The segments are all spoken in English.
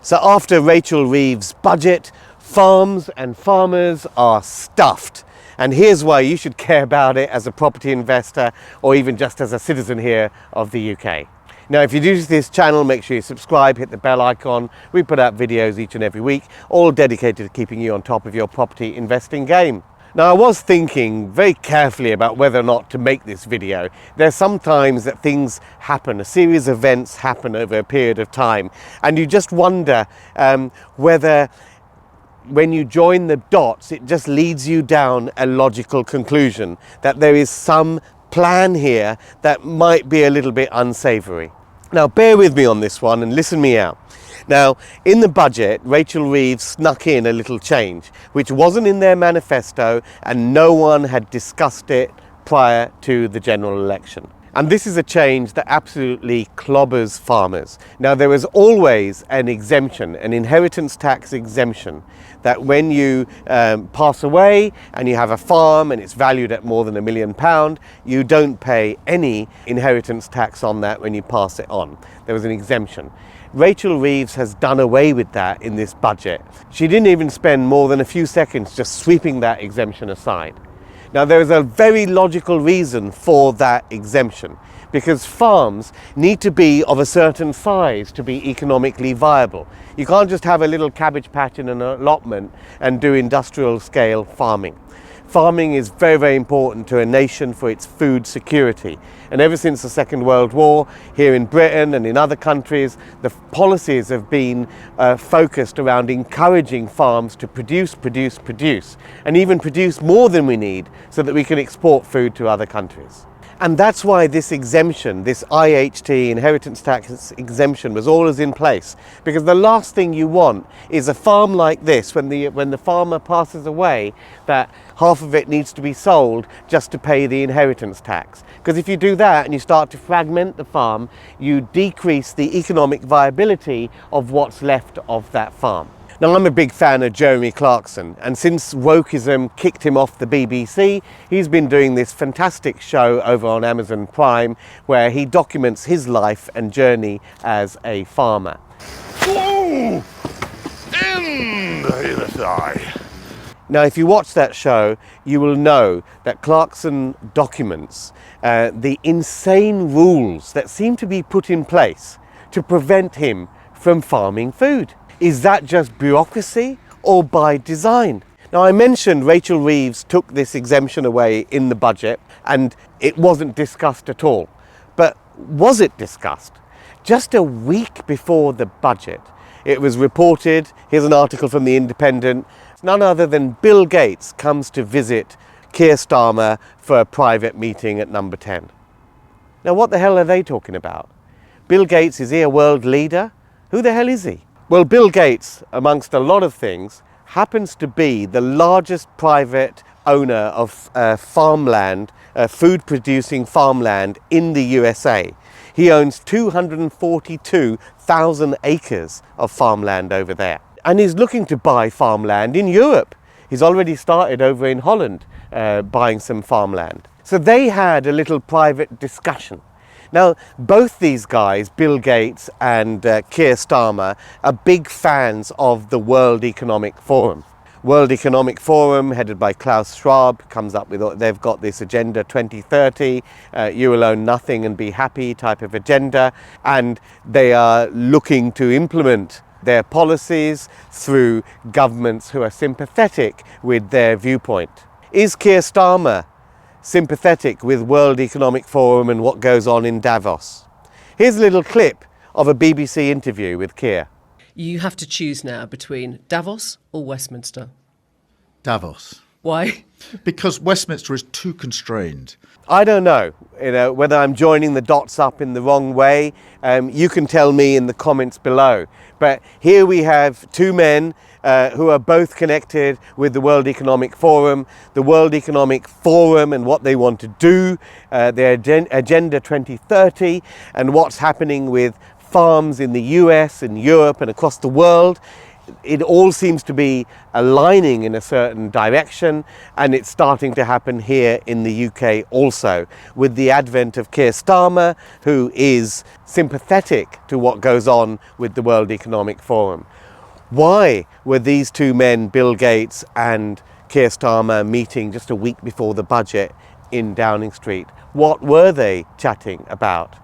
So after Rachel Reeves' budget, farms and farmers are stuffed. And here's why you should care about it as a property investor or even just as a citizen here of the UK. Now, if you're new to this channel, make sure you subscribe, hit the bell icon. We put out videos each and every week, all dedicated to keeping you on top of your property investing game. Now, I was thinking very carefully about whether or not to make this video. There's sometimes that things happen, a series of events happen over a period of time, and you just wonder whether when you join the dots, it just leads you down a logical conclusion that there is some plan here that might be a little bit unsavory. Now, bear with me on this one and listen me out. Now, in the budget, Rachel Reeves snuck in a little change, which wasn't in their manifesto and no one had discussed it prior to the general election. And this is a change that absolutely clobbers farmers. Now, there was always an exemption, an inheritance tax exemption, that when you pass away and you have a farm and it's valued at more than £1 million, you don't pay any inheritance tax on that when you pass it on. There was an exemption. Rachel Reeves has done away with that in this budget. She didn't even spend more than a few seconds just sweeping that exemption aside. Now, there is a very logical reason for that exemption, because farms need to be of a certain size to be economically viable. You can't just have a little cabbage patch in an allotment and do industrial scale farming. Farming is very, very important to a nation for its food security. And ever since the Second World War, here in Britain and in other countries, the policies have been focused around encouraging farms to produce, and even produce more than we need so that we can export food to other countries. And that's why this exemption, this IHT, inheritance tax exemption, was always in place. Because the last thing you want is a farm like this, when the farmer passes away, that half of it needs to be sold just to pay the inheritance tax. Because if you do that and you start to fragment the farm, you decrease the economic viability of what's left of that farm. Now, I'm a big fan of Jeremy Clarkson, and since wokeism kicked him off the BBC, he's been doing this fantastic show over on Amazon Prime where he documents his life and journey as a farmer. Ooh! In the thigh. Now, if you watch that show, you will know that Clarkson documents the insane rules that seem to be put in place to prevent him from farming food. Is that just bureaucracy or by design? Now, I mentioned Rachel Reeves took this exemption away in the budget and it wasn't discussed at all. But was it discussed? Just a week before the budget, it was reported, here's an article from The Independent, none other than Bill Gates comes to visit Kier Starmer for a private meeting at number 10. Now, what the hell are they talking about? Bill Gates, is he a world leader? Who the hell is he? Well, Bill Gates, amongst a lot of things, happens to be the largest private owner of farmland, food-producing farmland in the USA. He owns 242,000 acres of farmland over there. And he's looking to buy farmland in Europe. He's already started over in Holland buying some farmland. So they had a little private discussion. Now, both these guys, Bill Gates and Kier Starmer, are big fans of the World Economic Forum. World Economic Forum, headed by Klaus Schwab, comes up with, they've got this Agenda 2030, you will own nothing and be happy type of agenda, and they are looking to implement their policies through governments who are sympathetic with their viewpoint. Is Kier Starmer sympathetic with World Economic Forum and what goes on in Davos? Here's a little clip of a BBC interview with Kier. You have to choose now between Davos or Westminster. Davos. Why? Because Westminster is too constrained. I don't know, whether I'm joining the dots up in the wrong way. You can tell me in the comments below. But here we have two men who are both connected with the World Economic Forum. The World Economic Forum and what they want to do, their Agenda 2030, and what's happening with farms in the US and Europe and across the world. it all seems to be aligning in a certain direction, and it's starting to happen here in the UK also, with the advent of Kier Starmer, who is sympathetic to what goes on with the World Economic Forum. Why were these two men, Bill Gates and Kier Starmer, meeting just a week before the budget in Downing Street? What were they chatting about?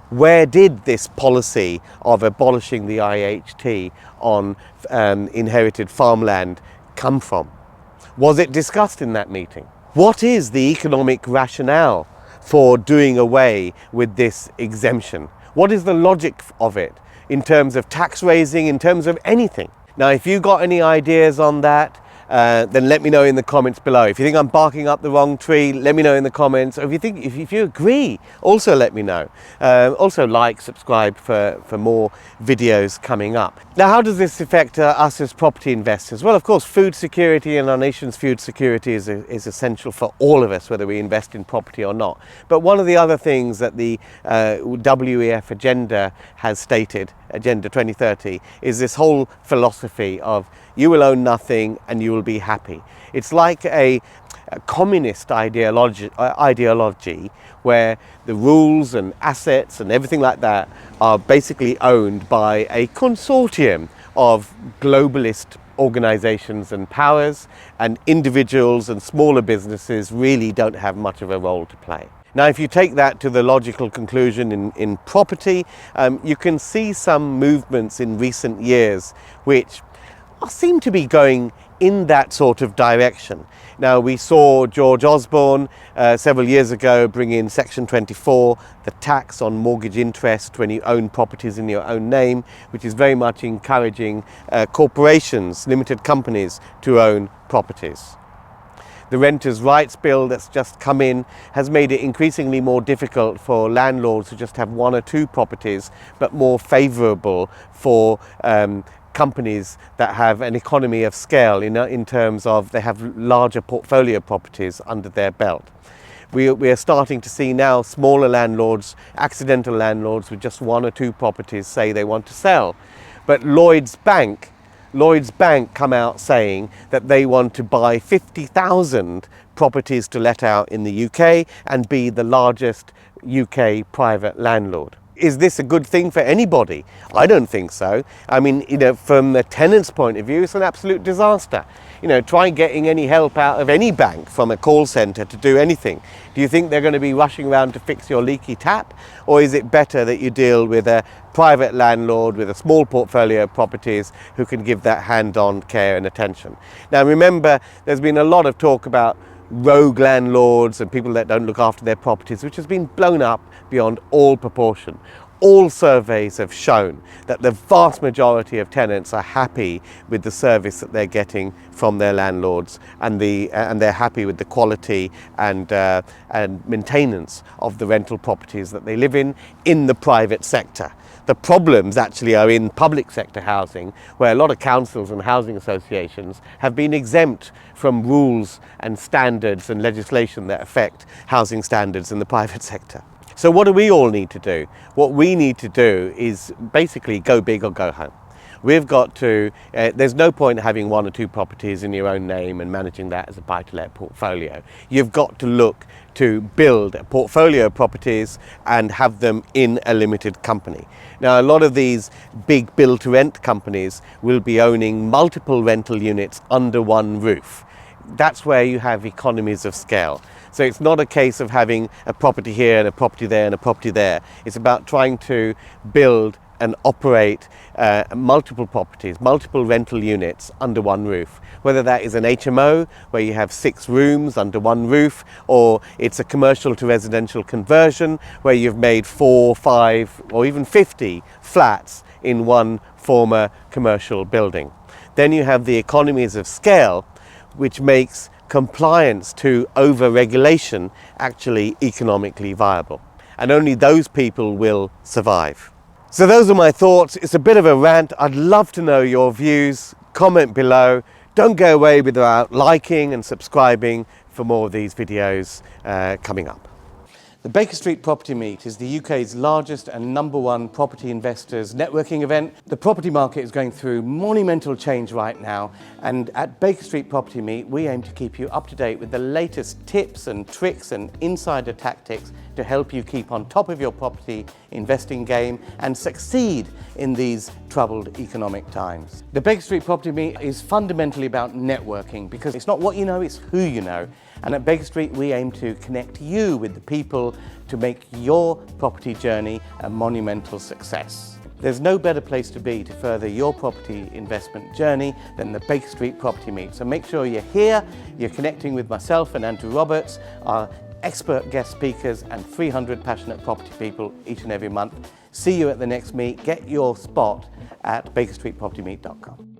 Where did this policy of abolishing the IHT on inherited farmland come from? Was it discussed in that meeting? What is the economic rationale for doing away with this exemption? What is the logic of it in terms of tax raising, in terms of anything? Now, if you've got any ideas on that, then let me know in the comments below. If you think I'm barking up the wrong tree, let me know in the comments. Or if you agree, also let me know. Also like, subscribe for more videos coming up. Now, how does this affect us as property investors? Well, of course, food security and our nation's food security is essential for all of us, whether we invest in property or not. But one of the other things that the WEF agenda has stated, Agenda 2030, is this whole philosophy of you will own nothing and you will be happy. It's like a communist ideology where the rules and assets and everything like that are basically owned by a consortium of globalist organizations and powers, and individuals and smaller businesses really don't have much of a role to play. Now, if you take that to the logical conclusion in property, you can see some movements in recent years which seem to be going in that sort of direction. Now, we saw George Osborne several years ago bring in Section 24, the tax on mortgage interest when you own properties in your own name, which is very much encouraging corporations, limited companies, to own properties. The Renters' Rights Bill that's just come in has made it increasingly more difficult for landlords who just have one or two properties, but more favourable for companies that have an economy of scale in terms of they have larger portfolio properties under their belt. We are starting to see now smaller landlords, accidental landlords with just one or two properties, say they want to sell. But Lloyds Bank come out saying that they want to buy 50,000 properties to let out in the UK and be the largest UK private landlord. Is this a good thing for anybody? I don't think so. I mean, from the tenant's point of view, it's an absolute disaster. Try getting any help out of any bank from a call centre to do anything. Do you think they're going to be rushing around to fix your leaky tap? Or is it better that you deal with a private landlord with a small portfolio of properties who can give that hand-on care and attention? Now, remember, there's been a lot of talk about rogue landlords and people that don't look after their properties, which has been blown up beyond all proportion. All surveys have shown that the vast majority of tenants are happy with the service that they're getting from their landlords, and they're happy with the quality and maintenance of the rental properties that they live in the private sector. The problems actually are in public sector housing, where a lot of councils and housing associations have been exempt from rules and standards and legislation that affect housing standards in the private sector. So what do we all need to do? What we need to do is basically go big or go home. We've got to, there's no point having one or two properties in your own name and managing that as a buy-to-let portfolio. You've got to look to build a portfolio of properties and have them in a limited company. Now, a lot of these big build-to-rent companies will be owning multiple rental units under one roof. That's where you have economies of scale. So it's not a case of having a property here and a property there and a property there. It's about trying to build and operate multiple properties, multiple rental units under one roof. Whether that is an HMO where you have 6 rooms under one roof, or it's a commercial to residential conversion where you've made 4, 5 or even 50 flats in one former commercial building. Then you have the economies of scale, which makes compliance to over-regulation actually economically viable. And only those people will survive. So those are my thoughts. It's a bit of a rant. I'd love to know your views. Comment below. Don't go away without liking and subscribing for more of these videos coming up. The Baker Street Property Meet is the UK's largest and #1 property investors networking event. The property market is going through monumental change right now, and at Baker Street Property Meet we aim to keep you up to date with the latest tips and tricks and insider tactics to help you keep on top of your property investing game and succeed in these troubled economic times. The Baker Street Property Meet is fundamentally about networking, because it's not what you know, it's who you know. And at Baker Street we aim to connect you with the people to make your property journey a monumental success. There's no better place to be to further your property investment journey than the Baker Street Property Meet. So make sure you're here, you're connecting with myself and Andrew Roberts, our expert guest speakers, and 300 passionate property people each and every month. See you at the next meet. Get your spot at bakerstreetpropertymeet.com.